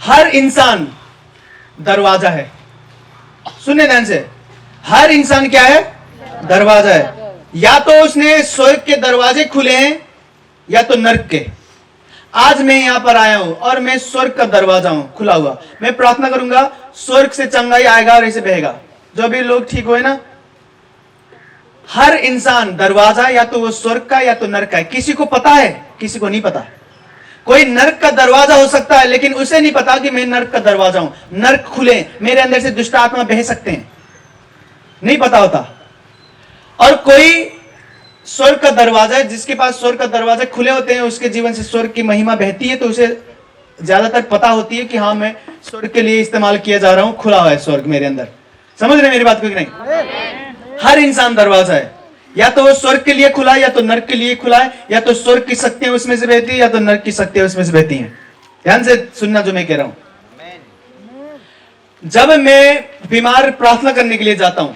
हर इंसान दरवाजा है। सुनने ध्यान से, हर इंसान क्या है? दरवाजा है। या तो उसने स्वर्ग के दरवाजे खुले हैं या तो नर्क के। आज मैं यहां पर आया हूं और मैं स्वर्ग का दरवाजा हूं खुला हुआ। मैं प्रार्थना करूंगा, स्वर्ग से चंगाई आएगा और ऐसे बहेगा। जो भी लोग ठीक हुए ना, हर इंसान दरवाजा या तो वो स्वर्ग का या तो नर्क का है। किसी को पता है, किसी को नहीं पता। कोई नर्क का दरवाजा हो सकता है लेकिन उसे नहीं पता कि मैं नर्क का दरवाजा हूं। नर्क खुले, मेरे अंदर से दुष्ट आत्मा बह सकते हैं, नहीं पता होता। और कोई स्वर्ग का दरवाजा है, जिसके पास स्वर्ग का दरवाजा खुले होते हैं, उसके जीवन से स्वर्ग की महिमा बहती है, तो उसे ज्यादातर पता होती है कि हाँ, मैं स्वर्ग के लिए इस्तेमाल किया जा रहा हूं, खुला हुआ है स्वर्ग मेरे अंदर। समझ रहे मेरी बात को कि नहीं? हर इंसान दरवाजा है। या तो वो स्वर्ग के लिए खुला है या तो नर्क के लिए खुला है। या तो स्वर्ग की शक्तियां उसमें से बहती है या तो नर्क की शक्तियां उसमें से बहती हैं। ध्यान से सुनना जो मैं कह रहा हूं। जब मैं बीमार प्रार्थना करने के लिए जाता हूं,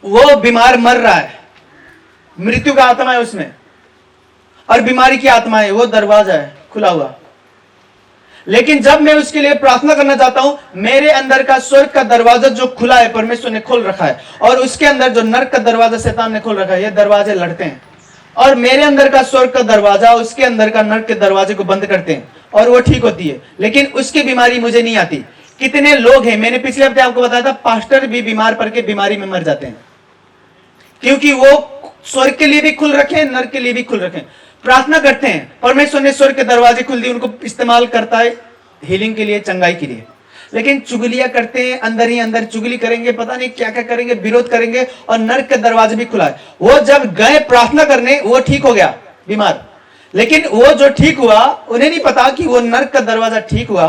वो बीमार मर रहा है, मृत्यु का आत्मा है उसमें, और बीमारी की आत्मा है, वो दरवाजा है खुला हुआ। लेकिन जब मैं उसके लिए प्रार्थना करना चाहता हूं, मेरे अंदर का स्वर्ग का दरवाजा जो खुला है, परमेश्वर ने खोल रखा है, और उसके अंदर जो नर्क का दरवाजा शैतान ने खोल रखा है, ये दरवाजे लड़ते हैं। और मेरे अंदर का स्वर्ग का दरवाजा उसके अंदर का नर्क के दरवाजे को बंद करते हैं, और वो ठीक होती है। लेकिन उसकी बीमारी मुझे नहीं आती। कितने लोग हैं, मैंने पिछले हफ्ते आपको बताया था, पास्टर भी बीमार पड़ के बीमारी में मर जाते हैं, क्योंकि वो स्वर्ग के लिए भी खुल रखे हैं, नर्क के लिए भी खुल रखे हैं। प्रार्थना करते हैं, परमेश्वर ने स्वर्ग के दरवाजे खुल दिए, उनको इस्तेमाल करता है हीलिंग के लिए, चंगाई के लिए। लेकिन चुगलियां करते हैं, अंदर ही अंदर चुगली करेंगे, पता नहीं क्या क्या करेंगे, विरोध करेंगे, और नर्क का दरवाजा भी खुला है। वो जब गए प्रार्थना करने, वो ठीक हो गया बीमार, लेकिन वो जो ठीक हुआ, उन्हें नहीं पता कि वो नर्क का दरवाजा ठीक हुआ,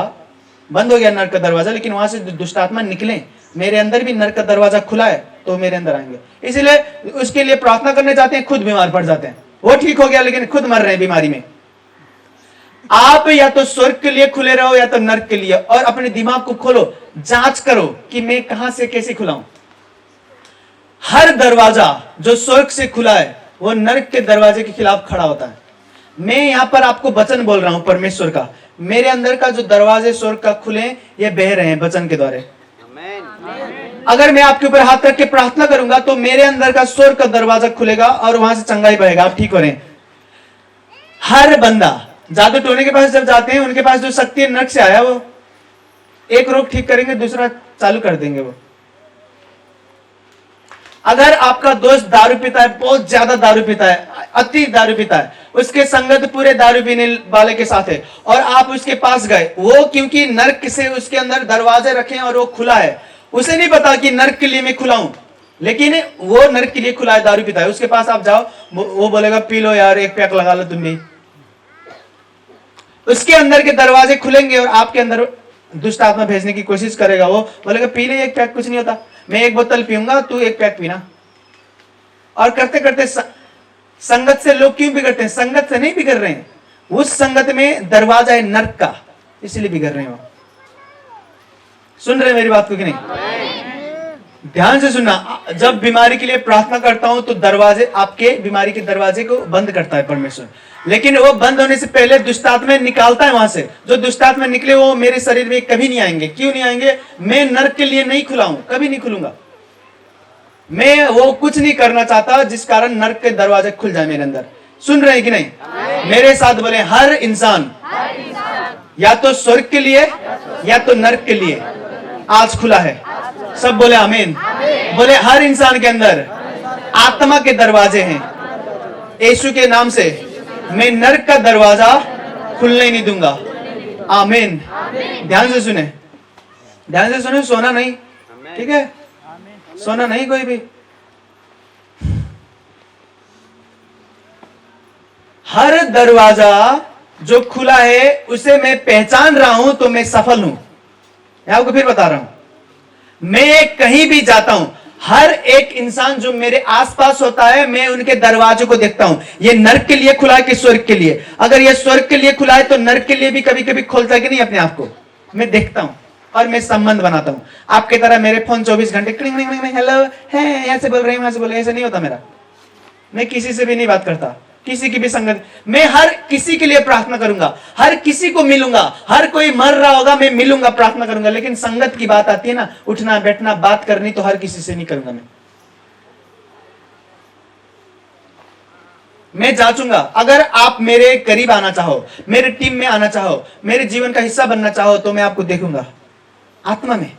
बंद हो गया नर्क का दरवाजा, लेकिन वहां से दुष्ट आत्मा निकले। मेरे अंदर भी नर्क का दरवाजा खुला है, तो मेरे अंदर आएंगे। इसलिए उसके लिए प्रार्थना करने जाते हैं, खुद बीमार पड़ जाते हैं। वो ठीक हो गया लेकिन खुद मर रहे हैं बीमारी में। आप या तो स्वर्ग के लिए खुले रहो या तो नर्क के लिए, और अपने दिमाग को खोलो, जांच करो कि मैं कहां से कैसे खुला हूं। हर दरवाजा जो स्वर्ग से खुला है, वो नर्क के दरवाजे के खिलाफ खड़ा होता है। मैं यहां पर आपको वचन बोल रहा हूं परमेश्वर का। मेरे अंदर का जो दरवाजे स्वर्ग का खुले, ये बह रहे हैं वचन के द्वारा। अगर मैं आपके ऊपर हाथ रख के प्रार्थना करूंगा, तो मेरे अंदर का स्वर्ग का दरवाजा खुलेगा और वहां से चंगाई बहेगा, आप ठीक हो रहे हैं। हर बंदा जादू टोने के पास जब जाते हैं, उनके पास जो शक्ति है नर्क से आया, वो एक रोग ठीक करेंगे, दूसरा चालू कर देंगे वो। अगर आपका दोस्त दारू पीता है, बहुत ज्यादा दारू पीता है, अति दारू पीता है, उसके संगत पूरे दारू पीने वाले के साथ है, और आप उसके पास गए, वो क्योंकि नर्क से उसके अंदर दरवाजे रखे और वो खुला है, उसे नहीं पता कि नर्क के लिए मैं खुला हूं, लेकिन वो नर्क के लिए खुला है, दारू पीता है। उसके पास आप जाओ, वो बोलेगा पी लो यार, एक पैक लगा लो तुम भी। उसके अंदर के दरवाजे खुलेंगे और आपके अंदर दुष्ट आत्मा भेजने की कोशिश करेगा। वो बोलेगा पी ले, एक पैक, कुछ नहीं होता, मैं एक बोतल पीऊंगा, तू एक पैक पीना। और करते करते संगत से लोग क्यों बिगड़ते हैं? संगत से नहीं बिगड़ रहे हैं, उस संगत में दरवाजा है नर्क का, इसलिए बिगड़ रहे हैं वो। सुन रहे मेरी बात को कि नहीं? ध्यान से सुनना। जब बीमारी के लिए प्रार्थना करता हूं, तो दरवाजे, आपके बीमारी के दरवाजे को बंद करता है परमेश्वर, लेकिन वो बंद होने से पहले दुष्टात्मा निकालता है वहां से। जो दुष्टात्मा निकले, वो मेरे शरीर में कभी नहीं आएंगे। क्यों नहीं आएंगे? मैं नर्क के लिए नहीं खुला हूं, कभी नहीं खुलूंगा। मैं वो कुछ नहीं करना चाहता जिस कारण नर्क के दरवाजे खुल जाए मेरे अंदर। सुन रहे हैं कि नहीं? मेरे साथ बोले, हर इंसान या तो स्वर्ग के लिए या तो नर्क के लिए आज खुला है। सब बोले आमीन। बोले हर इंसान के अंदर आत्मा के दरवाजे हैं। यीशु के नाम से मैं नर्क का दरवाजा खुलने नहीं दूंगा। आमीन। ध्यान से सुने, ध्यान से सुने, सोना नहीं, ठीक है? सोना नहीं कोई भी। हर दरवाजा जो खुला है उसे मैं पहचान रहा हूं, तो मैं सफल हूं। मैं आपको फिर बता रहा हूं, मैं कहीं भी जाता हूं, हर एक इंसान जो मेरे आसपास होता है, मैं उनके दरवाजे को देखता हूं। ये नर्क के लिए खुला है कि स्वर्ग के लिए? अगर ये स्वर्ग के लिए खुला है, तो नर्क के लिए भी कभी कभी खोलता है कि नहीं अपने आप को? मैं देखता हूं और मैं संबंध बनाता हूं। आपके तरह मेरे फोन 24 घंटे क्लिंग क्लिंग क्लिंग, हेलो है, ऐसे बोल रहे हैं, वहां से बोल रहे हैं, ऐसे नहीं होता मेरा। मैं किसी से भी नहीं बात करता। किसी की भी संगत, मैं हर किसी के लिए प्रार्थना करूंगा, हर किसी को मिलूंगा, हर कोई मर रहा होगा मैं मिलूंगा, प्रार्थना करूंगा, लेकिन संगत की बात आती है ना, उठना बैठना बात करनी, तो हर किसी से नहीं करूंगा। मैं जांचूंगा। अगर आप मेरे करीब आना चाहो, मेरे टीम में आना चाहो, मेरे जीवन का हिस्सा बनना चाहो, तो मैं आपको देखूंगा आत्मा में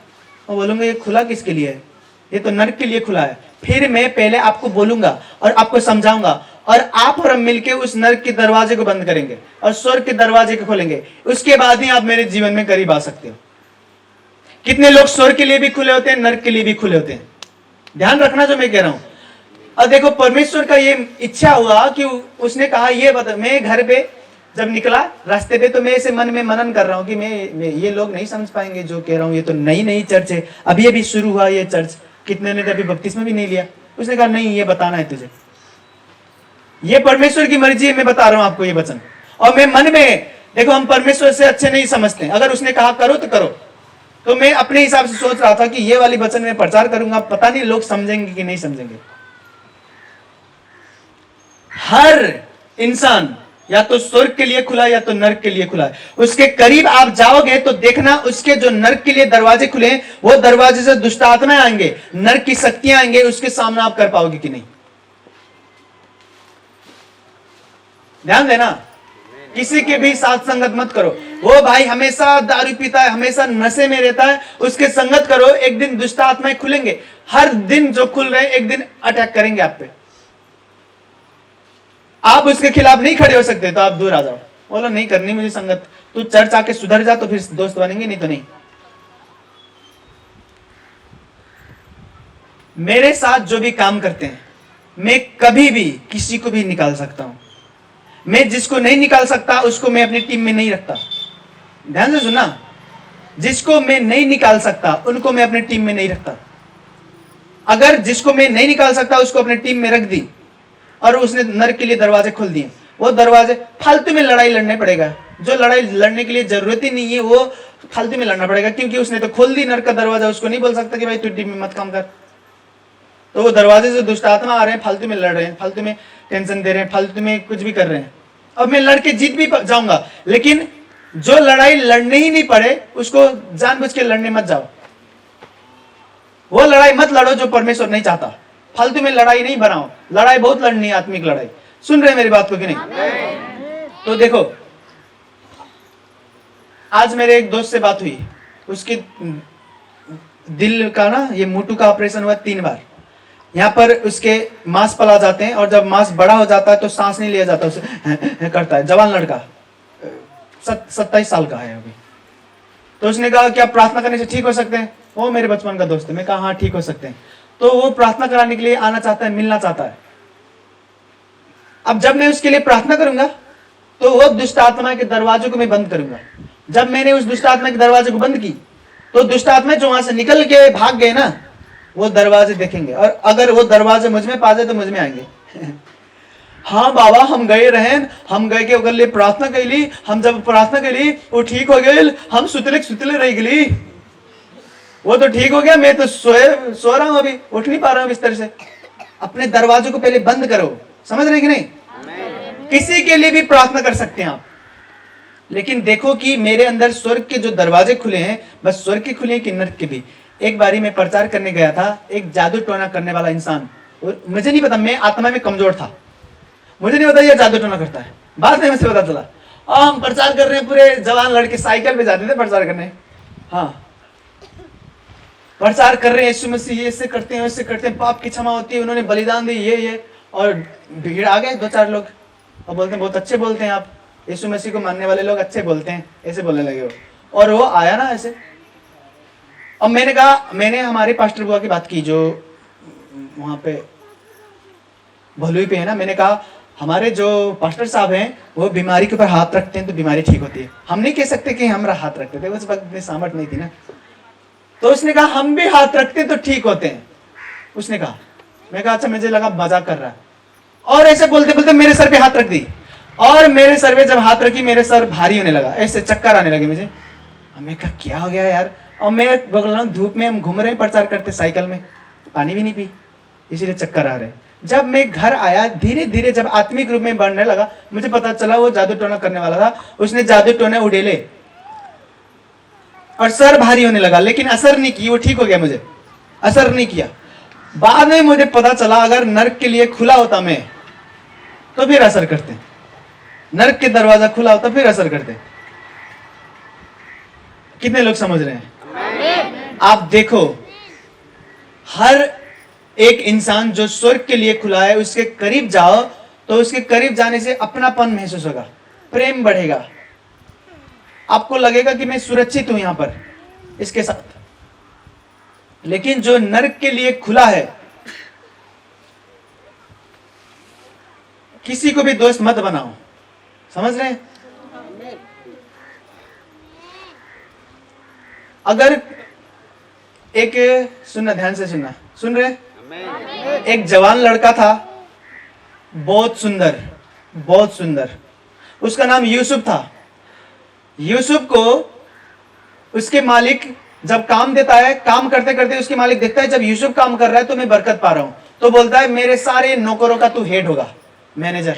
और बोलूंगा ये खुला किसके लिए है, ये तो नरक के लिए खुला है। फिर मैं पहले आपको बोलूंगा और आपको समझाऊंगा, और आप और हम मिलकर उस नरक के दरवाजे को बंद करेंगे और स्वर्ग के दरवाजे को खोलेंगे। उसके बाद ही आप मेरे जीवन में करीब आ सकते हो। कितने लोग स्वर्ग के लिए भी खुले होते हैं, नरक के लिए भी खुले होते हैं। ध्यान रखना जो मैं कह रहा हूं। और देखो परमेश्वर का ये इच्छा हुआ कि उसने कहा ये बता, मैं घर पे जब निकला रास्ते पे, तो मैं ऐसे मन में मनन कर रहा हूँ कि मैं ये लोग नहीं समझ पाएंगे जो कह रहा हूँ, ये तो नई चर्च है, अभी अभी शुरू हुआ ये चर्च, कितने ने अभी बपतिस्मा भी नहीं लिया। उसने कहा नहीं, ये बताना है तुझे, ये परमेश्वर की मर्जी है, मैं बता रहा हूं आपको ये वचन। और मैं मन में, देखो हम परमेश्वर से अच्छे नहीं समझते, अगर उसने कहा करो तो करो, तो मैं अपने हिसाब से सोच रहा था कि ये वाली वचन में प्रचार करूंगा, पता नहीं लोग समझेंगे कि नहीं समझेंगे। हर इंसान या तो स्वर्ग के लिए खुला है या तो नरक के लिए खुला है। उसके करीब आप जाओगे तो देखना, उसके जो नरक के लिए दरवाजे खुले हैं, वो दरवाजे से दुष्ट आत्माएं आएंगे, नरक की शक्तियां आएंगे, उसके सामना आप कर पाओगे कि नहीं। ध्यान देना, किसी के भी साथ संगत मत करो। वो भाई हमेशा दारू पीता है, हमेशा नशे में रहता है, उसके संगत करो, एक दिन दुष्ट आत्माएं खुलेंगे। हर दिन जो खुल रहे हैं एक दिन अटैक करेंगे आप पे। आप उसके खिलाफ नहीं खड़े हो सकते तो आप दूर आ जाओ, बोलो नहीं करनी मुझे संगत, तू चर्च आके सुधर जा तो फिर दोस्त बनेंगे, नहीं तो नहीं। मेरे साथ जो भी काम करते हैं, मैं कभी भी किसी को भी निकाल सकता हूं। मैं जिसको नहीं निकाल सकता उसको मैं अपनी टीम में नहीं रखता। ध्यान से सुनना, जिसको मैं नहीं निकाल सकता उनको मैं अपनी टीम में नहीं रखता। अगर जिसको मैं नहीं निकाल सकता उसको अपनी टीम में रख दी और उसने नरक के लिए दरवाजे खोल दिए, वो दरवाजे फालतू में लड़ाई लड़ने पड़ेगा। जो लड़ाई लड़ने के लिए जरूरत ही नहीं है वो फालतू में लड़ना पड़ेगा, क्योंकि उसने तो खोल दी नरक का दरवाजा। उसको नहीं बोल सकता कि भाई तू टीम में मत काम कर। तो वो दरवाजे से दुष्ट आत्मा आ रहे हैं, फालतू में लड़ रहे हैं, फालतू में टेंशन दे रहे हैं, फालतू में कुछ भी कर रहे हैं। अब मैं लड़के जीत भी जाऊंगा, लेकिन जो लड़ाई लड़ने ही नहीं पड़े उसको जानबूझ के लड़ने मत जाओ। वो लड़ाई मत लड़ो जो परमेश्वर नहीं चाहता। फालतू में लड़ाई नहीं बनाओ। लड़ाई बहुत लड़नी है, आत्मिक लड़ाई। सुन रहे मेरी बात को कि नहीं? तो देखो, आज मेरे एक दोस्त से बात हुई, उसके दिल का ना ये मोटू का ऑपरेशन हुआ 3 बार। यहाँ पर उसके मांस पला जाते हैं और जब मांस बड़ा हो जाता है तो सांस नहीं लिया जाता, उसे करता है। जवान लड़का 27 साल का है अभी। तो उसने कहा क्या प्रार्थना करने से ठीक हो सकते हैं? वो मेरे बचपन का दोस्त है। मैं कहा हाँ ठीक हो सकते हैं। तो वो प्रार्थना कराने के लिए आना चाहता है, मिलना चाहता है। अब जब मैं उसके लिए प्रार्थना करूंगा तो वो दुष्ट आत्मा के दरवाजों को मैं बंद करूंगा। जब मैंने उस दुष्ट आत्मा के दरवाजे को बंद की तो दुष्ट आत्मा जो वहां से निकल के भाग गए ना, वो दरवाजे देखेंगे और अगर वो दरवाजे मुझ में पा जाए तो मुझ में आएंगे। हाँ बाबा हम गए रहे, हम गए के ओकर लिए प्रार्थना कैली, हम जब प्रार्थना कैली वो ठीक हो गए, हम सुतले रह गई, वो तो ठीक हो गया, मैं तो सो रहा हूं, अभी उठ नहीं पा रहा हूं बिस्तर से। अपने दरवाजों को पहले बंद करो। समझ रहे कि नहीं? किसी के लिए भी प्रार्थना कर सकते हैं आप, लेकिन देखो कि मेरे अंदर स्वर्ग के जो दरवाजे खुले हैं, बस स्वर्ग के खुले हैं कि नरक के भी। एक बारी मैं प्रचार करने गया था, एक जादू टोना करने वाला इंसान, मुझे नहीं पता, मैं आत्मा में कमजोर था, मुझे नहीं पता ये जादू टोना करता है। बाद में मुझे पता चला। और हम प्रचार कर रहे हैं, पूरे जवान लड़के साइकिल पे जाते थे प्रचार करने। हाँ प्रचार कर रहे हैं, यीशु मसीह ऐसे करते हैं, वैसे करते हैं, पाप की क्षमा होती है, उन्होंने बलिदान दी, ये और भीड़ आ गए 2-4 लोग और बोलते हैं बहुत अच्छे बोलते हैं आप, यीशु मसीह को मानने वाले लोग अच्छे बोलते हैं, ऐसे बोलने लगे वो। और वो आया ना ऐसे। अब मैंने कहा, मैंने हमारे पास्टर बुआ की बात की जो वहां पे भलुई पे है ना, मैंने कहा हमारे जो पास्टर साहब हैं वो बीमारी के ऊपर हाथ रखते हैं तो बीमारी ठीक होती है। हम नहीं कह सकते कि हमारा हाथ रखते थे, उस वक्त इतनी सामर्थ नहीं थी ना। तो उसने कहा हम भी हाथ रखते तो ठीक होते हैं, उसने कहा। मैं कहा अच्छा, मुझे लगा मजाक कर रहा है। और ऐसे बोलते बोलते मेरे सर पे हाथ रख दी, और मेरे सर पे जब हाथ रखी मेरे सर भारी होने लगा, ऐसे चक्कर आने लगे मुझे। मैं कहा क्या हो गया यार? और मैं बोल रहा हूँ धूप में हम घूम रहे हैं, प्रचार करते साइकिल में, पानी भी नहीं पी, इसीलिए चक्कर आ रहे हैं। जब मैं घर आया, धीरे धीरे जब आत्मिक रूप में बढ़ने लगा, मुझे पता चला वो जादू टोना करने वाला था। उसने जादू टोने उड़ेले और सर भारी होने लगा, लेकिन असर नहीं की, वो ठीक हो गया, मुझे असर नहीं किया। बाद में मुझे पता चला अगर नर्क के लिए खुला होता मैं तो फिर असर करते, नर्क के दरवाजा खुला होता फिर असर करते। कितने लोग समझ रहे हैं? आप देखो, हर एक इंसान जो स्वर्ग के लिए खुला है, उसके करीब जाओ तो उसके करीब जाने से अपनापन महसूस होगा, प्रेम बढ़ेगा, आपको लगेगा कि मैं सुरक्षित हूं यहां पर इसके साथ। लेकिन जो नर्क के लिए खुला है, किसी को भी दोस्त मत बनाओ, समझ रहे हैं? अगर एक, सुनना, ध्यान से सुनना, सुन रहे? एक जवान लड़का था, बहुत सुंदर, बहुत सुंदर, उसका नाम यूसुफ था। यूसुफ को उसके मालिक जब काम देता है, काम करते करते उसके मालिक देखता है जब यूसुफ काम कर रहा है तो मैं बरकत पा रहा हूं, तो बोलता है मेरे सारे नौकरों का तू हेड होगा, मैनेजर।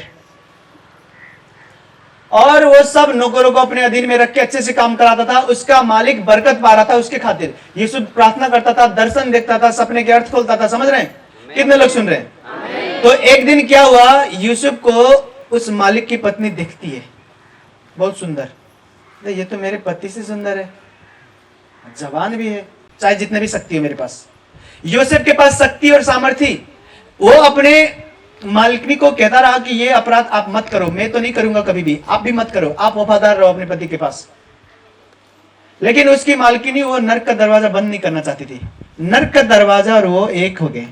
और वो सब नौकरों को अपने अधीन में रख के अच्छे से काम कराता था। उसका मालिक बरकत पा रहा था उसके खातिर। यूसुफ प्रार्थना करता था, दर्शन देखता था, सपने के अर्थ खोलता था। समझ रहे हैं? कितने लोग सुन रहे हैं? तो एक दिन क्या हुआ, यूसुफ को उस मालिक की पत्नी दिखती है, बहुत सुंदर, ये तो मेरे पति से सुंदर है, जवान भी है, चाहे जितने भी शक्ति है मेरे पास। यूसुफ के पास शक्ति और सामर्थ्य, वो अपने मालिकनी को कहता रहा कि ये अपराध आप मत करो, मैं तो नहीं करूंगा कभी भी, आप भी मत करो, आप वफादार रहो अपने पति के पास। लेकिन उसकी मालकिनी वो नर्क का दरवाजा बंद नहीं करना चाहती थी। नर्क का दरवाजा और वो एक हो गए,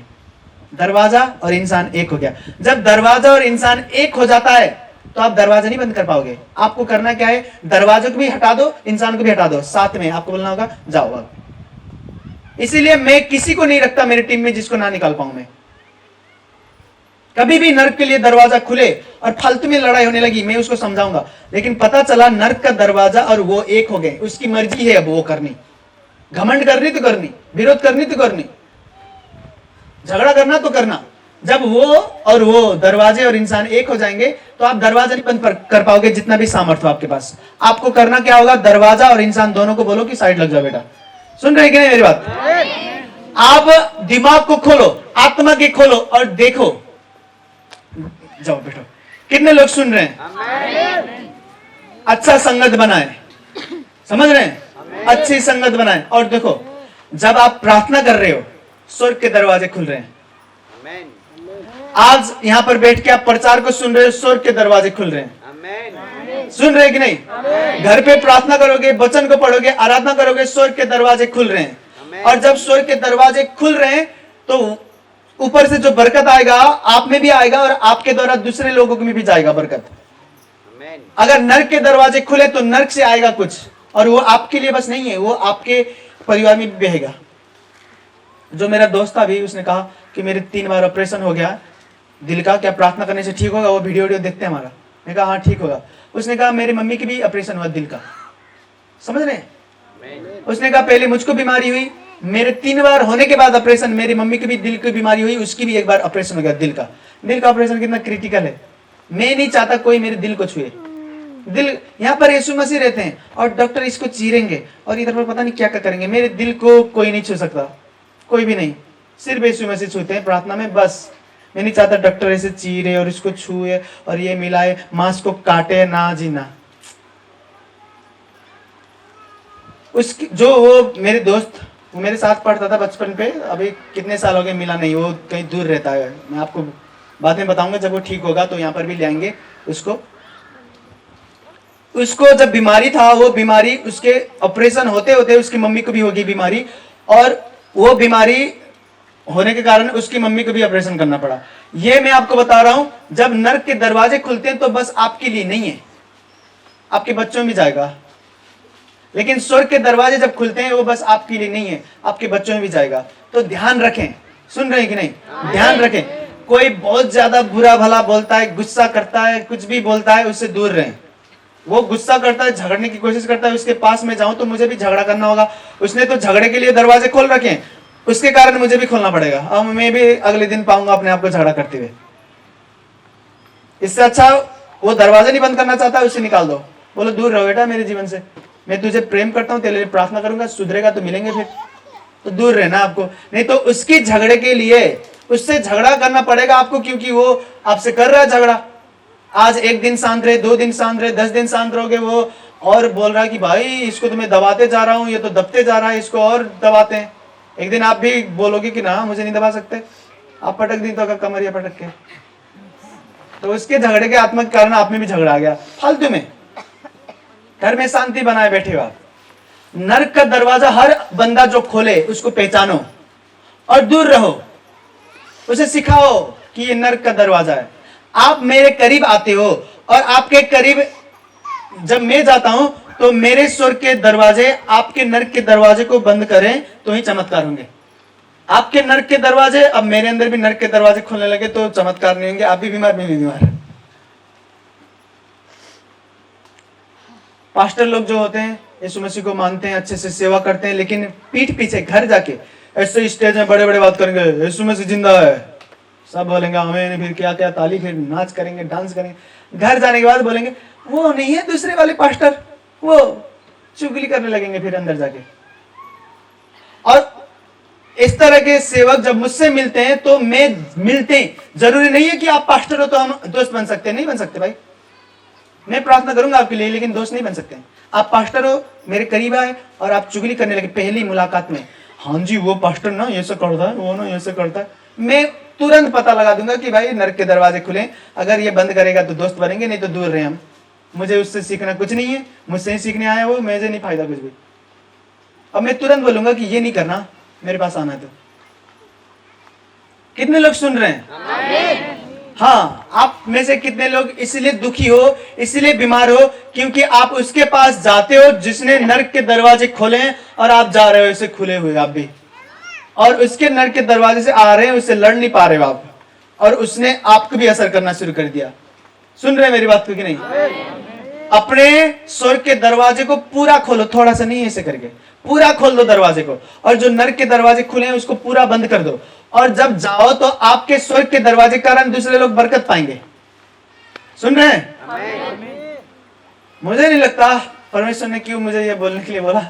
दरवाजा और इंसान एक हो गया। जब दरवाजा और इंसान एक हो जाता है तो आप दरवाजा नहीं बंद कर पाओगे। आपको करना क्या है, दरवाजे को भी हटा दो, इंसान को भी हटा दो, साथ में आपको बोलना होगा जाओ अब। इसीलिए मैं किसी को नहीं रखता मेरी टीम में जिसको ना निकाल पाऊं मैं। कभी भी नर्क के लिए दरवाजा खुले और फालतू में लड़ाई होने लगी, मैं उसको समझाऊंगा, लेकिन पता चला नर्क का दरवाजा और वो एक हो गए, उसकी मर्जी है अब वो करनी, घमंड करनी तो करनी, विरोध करनी तो करनी, झगड़ा करना तो करना। जब वो और वो दरवाजे और इंसान एक हो जाएंगे तो आप दरवाजा नहीं बंद कर पाओगे जितना भी सामर्थ्य हो आपके पास। आपको करना क्या होगा, दरवाजा और इंसान दोनों को बोलो कि साइड लग जाओ बेटा। सुन रहे कि नहीं मेरी बात? आप दिमाग को खोलो, आत्मा के खोलो और देखो, जाओ बैठो। कितने लोग सुन रहे हैं? अच्छा संगत बनाए, समझ रहे हैं? अच्छी संगत बनाए। और देखो, जब आप प्रार्थना कर रहे हो स्वर्ग के दरवाजे खुल रहे हैं। आज यहां पर बैठ के आप प्रचार को सुन रहे हो, स्वर्ग के दरवाजे खुल रहे हैं। सुन रहे हैं कि नहीं? घर पे प्रार्थना करोगे, वचन को पढ़ोगे, आराधना करोगे, स्वर्ग के दरवाजे खुल रहे हैं। और जब स्वर्ग के दरवाजे खुल रहे हैं तो ऊपर से जो बरकत आएगा आप में भी आएगा और आपके द्वारा दूसरे लोगों में भी जाएगा बरकत। अगर नर्क के दरवाजे खुले तो नर्क से आएगा कुछ, और वो आपके लिए बस नहीं है, वो आपके परिवार में भी बहेगा। जो मेरा दोस्त था भी, उसने कहा कि मेरे 3 बार ऑपरेशन हो गया दिल का, क्या प्रार्थना करने से ठीक होगा? वो वीडियो देखते हैं हमारा। मैं कहा हाँ ठीक होगा। उसने कहा मेरी मम्मी की भी ऑपरेशन हुआ दिल का, समझ रहे हैं? उसने कहा पहले मुझको बीमारी हुई, मेरे 3 बार होने के बाद ऑपरेशन, मेरी मम्मी की भी दिल की बीमारी हुई, उसकी भी 1 बार ऑपरेशन हो गया दिल का। दिल का ऑपरेशन कितना क्रिटिकल है। मैं नहीं चाहता कोई मेरे दिल को छुए। दिल, यहाँ पर यीशु मसीह रहते हैं और डॉक्टर इसको चीरेंगे और इधर पर पता नहीं क्या क्या करेंगे। मेरे दिल को कोई नहीं छू सकता, कोई भी नहीं, सिर्फ यीशु मसीह छूते हैं प्रार्थना में बस। मैं नहीं चाहता डॉक्टर ऐसे चीरे और इसको छुए और ये मिलाए, मांस को काटे, ना जी ना। उसकी जो वो मेरे दोस्त, वो मेरे साथ पढ़ता था बचपन पे, अभी कितने साल हो गए मिला नहीं, वो कहीं दूर रहता है। मैं आपको बाद में बताऊंगा जब वो ठीक होगा, तो यहाँ पर भी ले आएंगे उसको। उसको जब बीमारी था, वो बीमारी उसके ऑपरेशन होते होते उसकी मम्मी को भी होगी बीमारी, और वो बीमारी होने के कारण उसकी मम्मी को भी ऑपरेशन करना पड़ा। ये मैं आपको बता रहा हूं, जब नर्क के दरवाजे खुलते हैं तो बस आपके लिए नहीं है, आपके बच्चों में भी जाएगा। लेकिन स्वर्ग के दरवाजे जब खुलते हैं वो बस आपके लिए नहीं है, आपके बच्चों में भी जाएगा। तो ध्यान रखें, सुन रहे हैं कि नहीं? ध्यान रखें। कोई बहुत ज्यादा बुरा भला बोलता है, गुस्सा करता है, कुछ भी बोलता है, उससे दूर रहें। वो गुस्सा करता है, झगड़ने की कोशिश करता है, उसके पास में जाऊं तो मुझे भी झगड़ा करना होगा। उसने तो झगड़े के लिए दरवाजे खोल रखे हैं, उसके कारण मुझे भी खोलना पड़ेगा। अब मैं भी अगले दिन पाऊंगा अपने आप को झगड़ा करते हुए। इससे अच्छा वो दरवाजा नहीं बंद करना चाहता, उसे निकाल दो, बोलो दूर रहो बेटा मेरे जीवन से, मैं तुझे प्रेम करता हूँ, तेरे लिए प्रार्थना करूंगा, सुधरेगा तो मिलेंगे फिर, तो दूर रहना आपको। नहीं तो उसकी झगड़े के लिए उससे झगड़ा करना पड़ेगा आपको, क्योंकि वो आपसे कर रहा है झगड़ा। आज 1 दिन शांत रहे, 2 दिन शांत रहे, 10 दिन शांत रहोगे, वो और बोल रहा है कि भाई इसको तो मैं दबाते जा रहा हूं, ये तो दबते जा रहा है, इसको और दबाते हैं। एक दिन आप भी बोलोगे कि ना मुझे नहीं दबा सकते, आप पटक दी तो कमरिया पटक के, तो उसके झगड़े के आत्मा के कारण आप में भी झगड़ा आ गया फालतू में। घर में शांति बनाए बैठे हो आप। नरक का दरवाजा हर बंदा जो खोले उसको पहचानो और दूर रहो, उसे सिखाओ कि ये नरक का दरवाजा है। आप मेरे करीब आते हो और आपके करीब जब मैं जाता हूं तो मेरे स्वर्ग के दरवाजे आपके नरक के दरवाजे को बंद करें तो ही चमत्कार होंगे। आपके नरक के दरवाजे अब मेरे अंदर भी नरक के दरवाजे खोलने लगे तो चमत्कार नहीं होंगे, आप भी बीमार, मैं भी बीमार। पास्टर लोग जो होते हैं यीशु मसीह को मानते हैं, अच्छे से सेवा करते हैं, लेकिन पीठ पीछे घर जाके ऐसे स्टेज में बड़े बड़े बात करेंगे, यीशु मसीह जिंदा है, सब बोलेंगे हमें, फिर क्या क्या ताली, फिर नाच करेंगे, डांस करेंगे। घर जाने के बाद बोलेंगे वो नहीं है दूसरे वाले पास्टर, वो चुगली करने लगेंगे फिर अंदर जाके। और इस तरह के सेवक जब मुझसे मिलते हैं तो मैं मिलते हैं, जरूरी नहीं है कि आप पास्टर हो तो हम दोस्त बन सकते हैं, नहीं बन सकते भाई, मैं प्रार्थना करूंगा आपके लिए, लेकिन दोस्त नहीं बन सकते। आप पास्टर हो, मेरे करीब आए और आप चुगली करने लगे पहली मुलाकात में, हाँ जी वो पास्टर ना ये सब करता है, वो ना ये सब करता है, मैं तुरंत पता लगा दूंगा कि भाई नरक के दरवाजे खुले, अगर ये बंद करेगा तो दोस्त बनेंगे, नहीं तो दूर रहे हम। मुझे उससे सीखना कुछ नहीं है, मुझसे ही सीखने आया वो, मुझे नहीं फायदा कुछ भी। अब मैं तुरंत बोलूंगा कि ये नहीं करना, मेरे पास आना है तो। कितने लोग सुन रहे हैं? हाँ, आप में से कितने लोग इसलिए दुखी हो, इसलिए बीमार हो क्योंकि आप उसके पास जाते हो जिसने नरक के दरवाजे खोले हैं और आप जा रहे हो इसे खुले हुए आप भी, और उसके नरक के दरवाजे से आ रहे हैं, उससे लड़ नहीं पा रहे हो आप, और उसने आपको भी असर करना शुरू कर दिया। सुन रहे हैं मेरी बात को कि नहीं? अपने स्वर्ग के दरवाजे को पूरा खोलो, थोड़ा सा नहीं, ऐसे करके पूरा खोल दो दरवाजे को, और जो नरक के दरवाजे खुले हैं उसको पूरा बंद कर दो, और जब जाओ तो आपके स्वर्ग के दरवाजे के कारण दूसरे लोग बरकत पाएंगे। सुन रहे हैं? मुझे नहीं लगता परमेश्वर ने क्यों मुझे ये बोलने के लिए बोला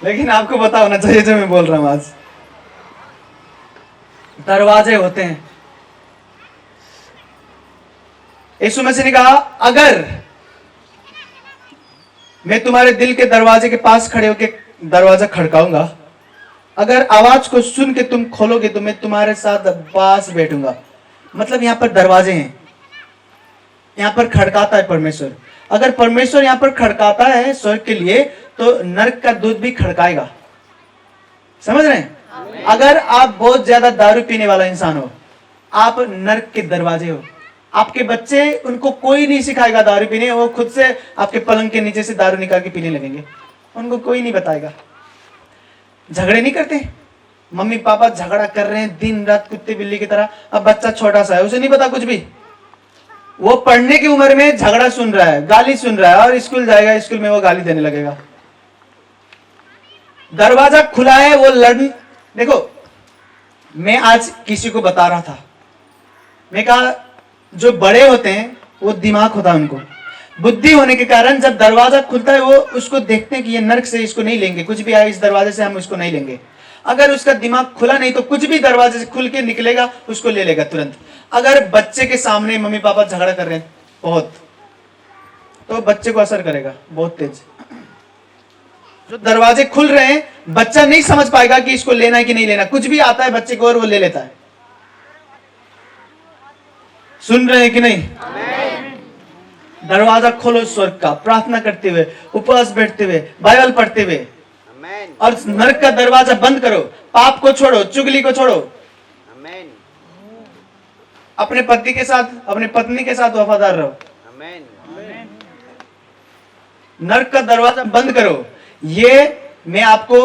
लेकिन आपको पता होना चाहिए जो मैं बोल रहा हूं। आज दरवाजे होते हैं, यीशु मसीह ने कहा अगर मैं तुम्हारे दिल के दरवाजे के पास खड़े होकर दरवाजा खड़काऊंगा, अगर आवाज को सुन के तुम खोलोगे तो मैं तुम्हारे साथ पास बैठूंगा। मतलब यहां पर दरवाजे हैं, यहां पर खड़काता है परमेश्वर। अगर परमेश्वर यहां पर खड़काता है स्वर्ग के लिए तो नरक का दूत भी खड़काएगा। समझ रहे हैं? अगर आप बहुत ज्यादा दारू पीने वाला इंसान हो, आप नरक के दरवाजे हो। आपके बच्चे, उनको कोई नहीं सिखाएगा दारू पीने, वो खुद से आपके पलंग के नीचे से दारू निकाल के पीने लगेंगे, उनको कोई नहीं बताएगा। झगड़े नहीं करते, मम्मी पापा झगड़ा कर रहे हैं दिन रात कुत्ते बिल्ली की तरह, अब बच्चा छोटा सा है, उसे नहीं पता कुछ भी, वो पढ़ने की उम्र में झगड़ा सुन रहा है, गाली सुन रहा है, और स्कूल जाएगा, स्कूल में वो गाली देने लगेगा। दरवाजा खुला है, वो देखो मैं आज किसी को बता रहा था, मैं कहा जो बड़े होते हैं वो दिमाग होता है, उनको बुद्धि होने के कारण जब दरवाजा खुलता है वो उसको देखते हैं कि ये नरक से इसको नहीं लेंगे, कुछ भी आए इस दरवाजे से हम उसको नहीं लेंगे। अगर उसका दिमाग खुला नहीं तो कुछ भी दरवाजे से खुल के निकलेगा उसको ले लेगा तुरंत। अगर बच्चे के सामने मम्मी पापा झगड़ा कर रहे हैं बहुत, तो बच्चे को असर करेगा बहुत तेज। जो दरवाजे खुल रहे हैं, बच्चा नहीं समझ पाएगा कि इसको लेना है कि नहीं लेना, कुछ भी आता है बच्चे को और वो ले लेता है। सुन रहे हैं कि नहीं? दरवाजा खोलो स्वर्ग का, प्रार्थना करते हुए, उपवास बैठते हुए, बाइबल पढ़ते हुए, और नरक का दरवाजा बंद करो। पाप को छोड़ो, चुगली को छोड़ो, अपने पति के साथ, अपने पत्नी के साथ वफादार रहो, नरक का दरवाजा बंद करो। ये मैं आपको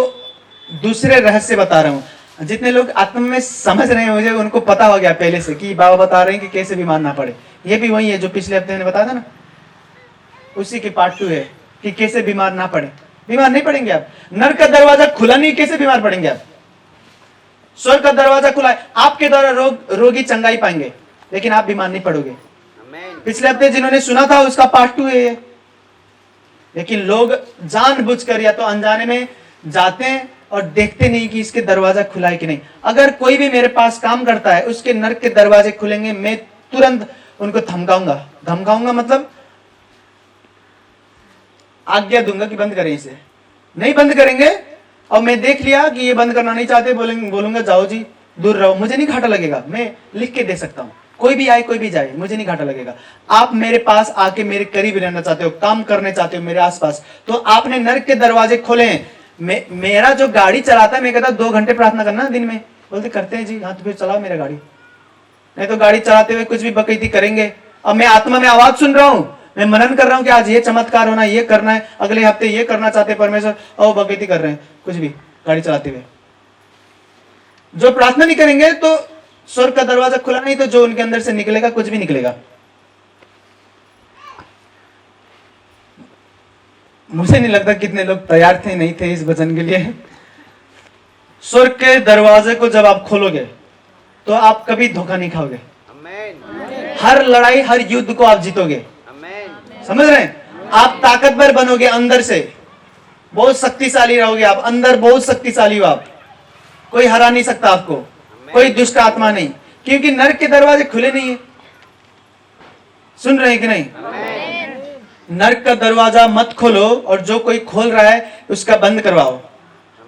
दूसरे रहस्य बता रहा हूं। जितने लोग आत्मा में समझ रहे हैं, मुझे उनको पता हो गया पहले से कि बाबा बता रहे हैं कि कैसे बीमार ना पड़े। ये भी वही है जो पिछले हफ्ते ने बताया था ना, उसी की पार्ट 2 है कि कैसे बीमार ना पड़े। बीमार नहीं पड़ेंगे आप। नरक का दरवाजा खुला नहीं, कैसे बीमार पड़ेंगे आप? स्वर्ग का दरवाजा खुला है, आपके द्वारा रोगी चंगाई पाएंगे, लेकिन आप बीमार नहीं पड़ोगे। पिछले हफ्ते जिन्होंने सुना था उसका पार्ट 2 है ये। लेकिन लोग जानबूझकर या तो अनजाने में जाते हैं और देखते नहीं कि इसके दरवाजा खुला है कि नहीं। अगर कोई भी मेरे पास काम करता है उसके नरक के दरवाजे खुलेंगे, मैं तुरंत उनको धमकाऊंगा मतलब आज्ञा दूंगा कि बंद करें इसे। नहीं बंद करेंगे और मैं देख लिया कि ये बंद करना नहीं चाहते, बोलूंगा जाओ जी दूर रहो, मुझे नहीं घाटा लगेगा, मैं लिख के दे सकता हूं। कोई भी आए कोई भी जाए, मुझे नहीं घाटा लगेगा। आप मेरे पास आके मेरे करीब रहना चाहते हो, काम करने चाहते हो मेरे आसपास, तो आपने नरक के दरवाजे खोले हैं। मेरा जो गाड़ी चलाता है, मैं कहता 2 घंटे प्रार्थना करना दिन में, बोलते करते हैं जी, हाँ तो फिर चलाओ मेरा गाड़ी। नहीं तो गाड़ी चलाते हुए कुछ भी बकैती करेंगे। अब मैं आत्मा में आवाज सुन रहा हूं, मैं मनन कर रहा हूं कि आज ये चमत्कार होना, ये करना है, अगले हफ्ते ये करना चाहते परमेश्वर, और बकैती कर रहे हैं कुछ भी गाड़ी चलाते हुए। जो प्रार्थना नहीं करेंगे तो स्वर्ग का दरवाजा खुला नहीं, तो जो उनके अंदर से निकलेगा कुछ भी निकलेगा। मुझे नहीं लगता कितने लोग तैयार थे नहीं थे इस वचन के लिए। स्वर्ग के दरवाजे को जब आप खोलोगे तो आप कभी धोखा नहीं खाओगे। हर लड़ाई हर युद्ध को आप जीतोगे। समझ रहे हैं? आप ताकतवर बनोगे, अंदर से बहुत शक्तिशाली रहोगे आप, अंदर बहुत शक्तिशाली हो आप, कोई हरा नहीं सकता आपको, कोई दुष्ट आत्मा नहीं, क्योंकि नरक के दरवाजे खुले नहीं है। सुन रहे हैं कि नहीं? नरक का दरवाजा मत खोलो, और जो कोई खोल रहा है उसका बंद करवाओ।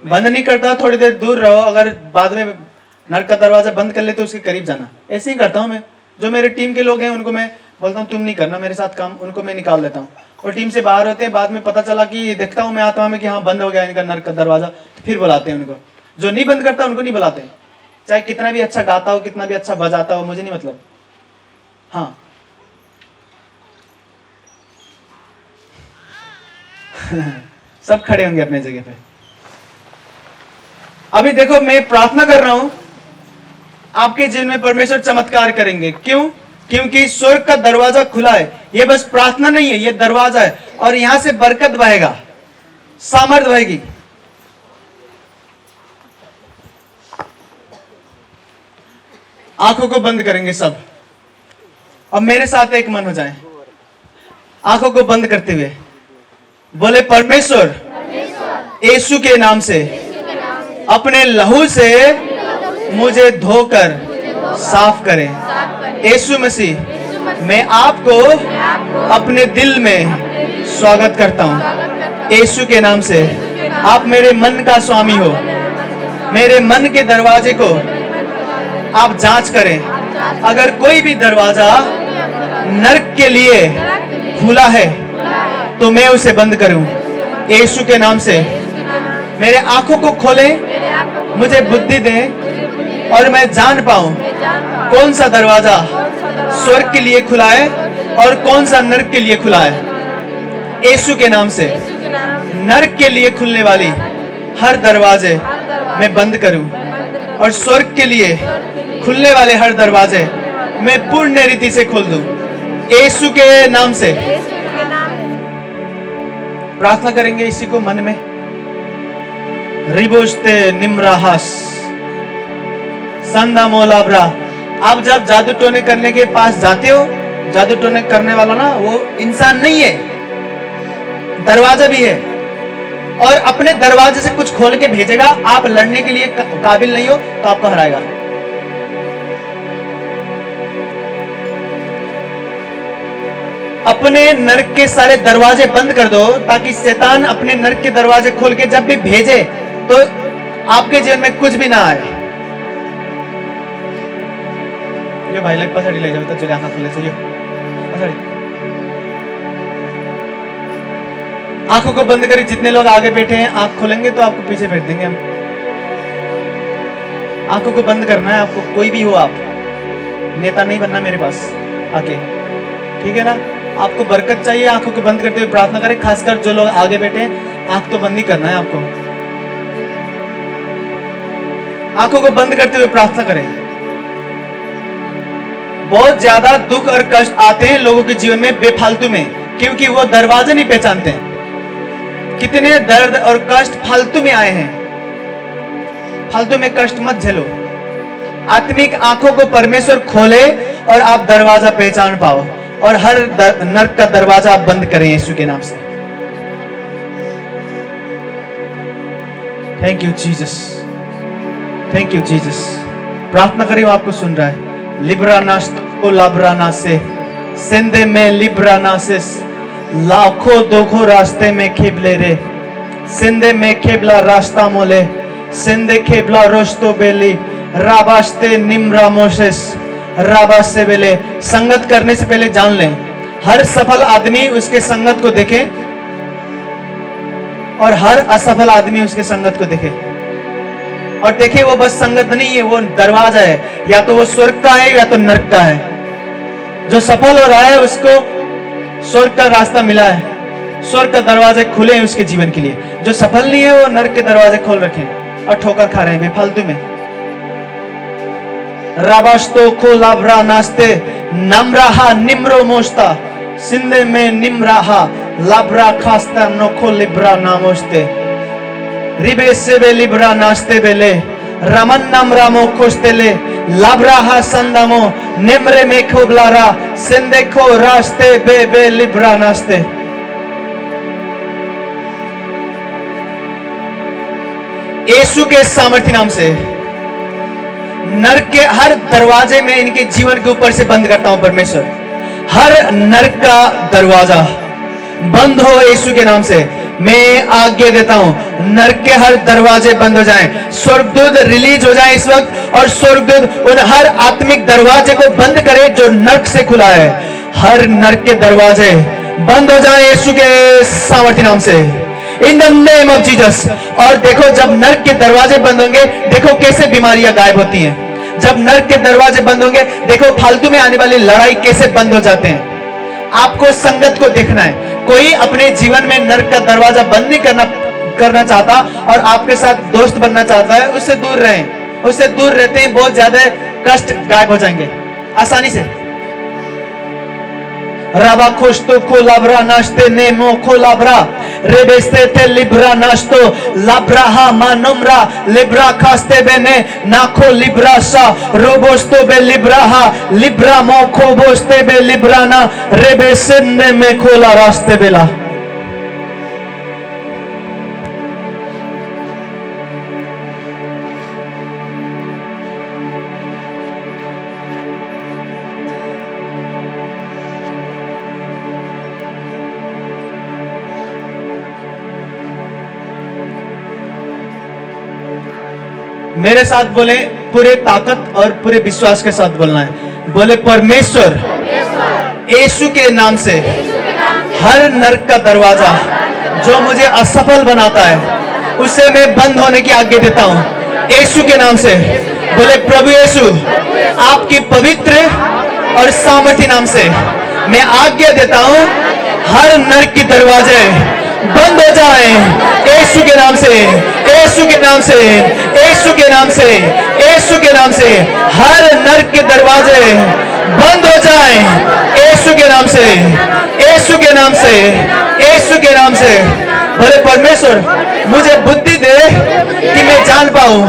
बंद नहीं करता थोड़ी देर दूर रहो, अगर बाद में नरक का दरवाजा बंद कर ले तो उसके करीब जाना। ऐसे ही करता हूं मैं। जो मेरे टीम के लोग हैं उनको मैं बोलता हूं तुम नहीं करना मेरे साथ काम, उनको मैं निकाल देता हूं। और टीम से बाहर होते हैं, बाद में पता चला कि देखता हूं मैं आत्मा में कि हाँ बंद हो गया इनका नरक का दरवाजा, तो फिर बुलाते हैं उनको। जो नहीं बंद करता उनको नहीं बुलाते, चाहे कितना भी अच्छा गाता हो, कितना भी अच्छा बजाता हो, मुझे नहीं मतलब। हाँ सब खड़े होंगे अपने जगह पे। अभी देखो मैं प्रार्थना कर रहा हूं, आपके जीवन में परमेश्वर चमत्कार करेंगे। क्यों? क्योंकि स्वर्ग का दरवाजा खुला है। ये बस प्रार्थना नहीं है, ये दरवाजा है, और यहां से बरकत बहेगा, सामर्थ बहेगी। आंखों को बंद करेंगे सब, अब मेरे साथ एक मन हो जाए। आंखों को बंद करते हुए बोले परमेश्वर यीशु के नाम से अपने लहू से मुझे धोकर साफ करें। यीशु मसीह मैं आपको अपने दिल में स्वागत करता हूं। यीशु के नाम से आप मेरे मन का स्वामी हो। मेरे मन के दरवाजे को आप जांच करें। अगर कोई भी दरवाजा नरक के लिए खुला है तो मैं उसे बंद करूं। यीशु के नाम से मेरे आंखों को खोलें, मुझे बुद्धि दें और मैं जान पाऊं कौन सा दरवाजा स्वर्ग के लिए खुला है और कौन सा नरक के लिए खुला है। यीशु के नाम से नरक के लिए खुलने वाली हर दरवाजे मैं बंद करूं, और स्वर्ग के लिए खुलने वाले हर दरवाजे मैं पूर्ण रीति से खोल दूं। यीशु के नाम से प्रार्थना करेंगे इसी को मन में। रिबोस्ते निम्राहास संदा मोलाब्रा। आप जब जादू टोने करने के पास जाते हो, जादू टोने करने वाला ना वो इंसान नहीं है, दरवाजा भी है, और अपने दरवाजे से कुछ खोल के भेजेगा। आप लड़ने के लिए काबिल नहीं हो तो आपको हराएगा। अपने नरक के सारे दरवाजे बंद कर दो, ताकि शैतान अपने नरक के दरवाजे खोल के जब भी भेजे तो आपके जीवन में कुछ भी ना आए। ये भाई लग पछाड़ी ले जाओ तो चले आंख खोले चाहिए। आंखों को बंद करें। जितने लोग आगे बैठे हैं आंख खोलेंगे तो आपको पीछे बैठ देंगे हम। आंखों को बंद करना है आपको, कोई भी हो आप, नेता नहीं बनना मेरे पास आके, ठीक है ना? आपको बरकत चाहिए, आंखों को बंद करते हुए प्रार्थना करें। खासकर जो लोग आगे बैठे हैं आंख तो बंद ही करना है आपको। आंखों को बंद करते हुए प्रार्थना करें। बहुत ज्यादा दुख और कष्ट आते हैं लोगों के जीवन में बेफालतू में, क्योंकि वो दरवाजे नहीं पहचानते हैं। कितने दर्द और कष्ट फालतू में आए हैं, फालतू में कष्ट मत झेलो। आत्मिक आंखों को परमेश्वर खोले और आप दरवाजा पहचान पाओ, और हर नर्क का दरवाजा आप बंद करें यीशु के नाम से। Thank you Jesus, thank you Jesus. प्रार्थना करें, आपको सुन रहा है। लिब्रा नास्तो लाब्रा नासे सेंदे में लिब्रा नासेस लाखों दोखो रास्ते में खेबले रे सेंदे में खेबला रास्ता मोले सेंदे खेबला रोस्तो बेली राबास्ते निम्रा मोसेस राबास्ते बेले। संगत करने से पहले जान लें, हर सफल आदमी उसके संगत को देखे और हर असफल आदमी उसके संगत को देखे, और देखे वो बस संगत नहीं है, वो दरवाजा है। या तो वो स्वर्ग का है या तो नरक का है। जो सफल हो रहा है उसको स्वर्ग का रास्ता मिला है, स्वर्ग का दरवाजे खुले हैं उसके जीवन के लिए। जो सफल नहीं है वो नरक के दरवाजे खोल रखे हैं और ठोकर खा रहे हैं बेफालतू में। राबास्तो को लाभरा नास्ते नमराहा निम्रो मोस्ता सिंधे में निम्राहा लाभरा खास्ता नोखो लिब्रा नामोस्ते रिबे सेबे लिब्रा नास्ते बेले रमन नाम रामो खोस्तेले लाभराहा संदामो निम्रे में खोबलारा सिंधे को रास्ते बे बे लिब्रा नास्ते। यीशु के सामर्थ्य नाम से नरक के हर दरवाजे में इनके जीवन के ऊपर से बंद करता हूं परमेश्वर। हर नरक का दरवाजा बंद हो यीशु के नाम से। मैं आज्ञा देता हूं, नरक के हर दरवाजे बंद हो जाएं। स्वर्गदूत रिलीज हो जाए इस वक्त, और स्वर्गदूत उन हर आत्मिक दरवाजे को बंद करे जो नरक से खुला है। हर नरक के दरवाजे बंद हो जाए यीशु के सामर्थ्य नाम से, in the name of Jesus. और देखो, जब नरक के दरवाजे बंद होंगे, देखो कैसे बीमारियां गायब होती हैं। जब नरक के दरवाजे बंद होंगे, देखो फालतू में आने वाली लड़ाई कैसे बंद हो जाते हैं। आपको संगत को देखना है। कोई अपने जीवन में नरक का दरवाजा बंद नहीं करना चाहता और आपके साथ दोस्त बनना चाहता है, उससे दूर रहें। उससे दूर रहते हैं बहुत ज्यादा कष्ट गायब हो जाएंगे आसानी से। राबा खोस्तो को लाब्रा नाश्ते नेमो को लाब्रा रेबेस्ते थे लिब्रा नाश्तो लाब्राहा मानमरा लिब्रा खास्ते बेने नाखो लिब्रा सा रोबोस्तो बे लिब्राहा लिब्रा मोखो बोस्ते बे लिब्राना रेबेसेन्ने में खोला रास्ते बेला। मेरे साथ बोले, पूरे ताकत और पूरे विश्वास के साथ बोलना है। बोले, परमेश्वर यीशु के नाम से हर नरक का दरवाजा जो मुझे असफल बनाता है उसे मैं बंद होने की आज्ञा देता हूं यीशु के नाम से। बोले, प्रभु यीशु, आपकी पवित्र और सामर्थ्य नाम से मैं आज्ञा देता हूं, हर नरक के दरवाजे बंद हो जाए यीशु के नाम से, यीशु के नाम से, यीशु के नाम से, यीशु के नाम से। हर नरक के दरवाजे बंद हो जाए यीशु के नाम से, यीशु के नाम से, यीशु के नाम से। बोले, परमेश्वर मुझे बुद्धि दे कि मैं जान पाऊं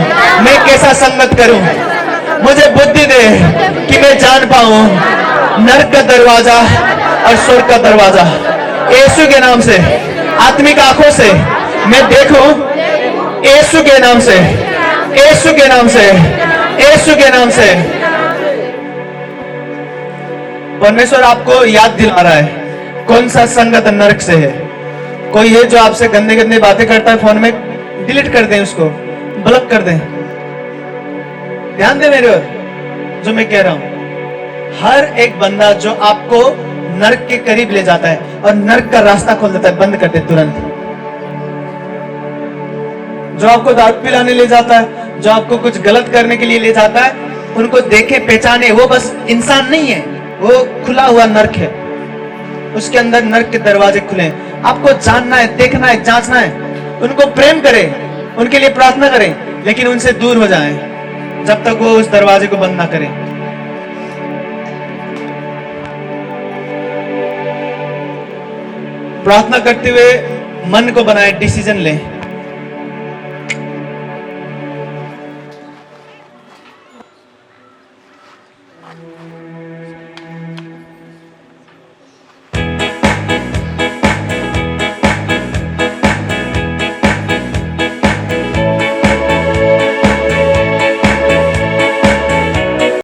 मैं कैसा संगत करूं। मुझे बुद्धि दे कि मैं जान पाऊं नरक का दरवाजा और स्वर्ग का दरवाजा। यीशु के नाम से आत्मिक आंखों से मैं देखूं यीशु के नाम से, यीशु के नाम से, यीशु के नाम से। परमेश्वर आपको याद दिला रहा है कौन सा संगत नरक से है। कोई है जो आपसे गंदे गंदे बातें करता है फोन में, डिलीट कर दें उसको, ब्लॉक कर दें। ध्यान दे मेरे ओर जो मैं कह रहा हूं। हर एक बंदा जो आपको नरक के करीब ले जाता है और नरक का रास्ता खोल देता है, बंद कर दे तुरंत। जो आपको दारू पिलाने ले जाता है, जो आपको कुछ गलत करने के लिए ले जाता है, उनको देखे पहचाने, वो बस इंसान नहीं है, वो खुला हुआ नरक है। उसके अंदर नरक के दरवाजे खुले हैं। आपको जानना है, देखना है, जांचना है। उनको प्रेम करें, उनके लिए प्रार्थना करें, लेकिन उनसे दूर हो जाएं जब तक वो उस दरवाजे को बंद ना करें। प्रार्थना करते हुए मन को बनाए, डिसीजन लें।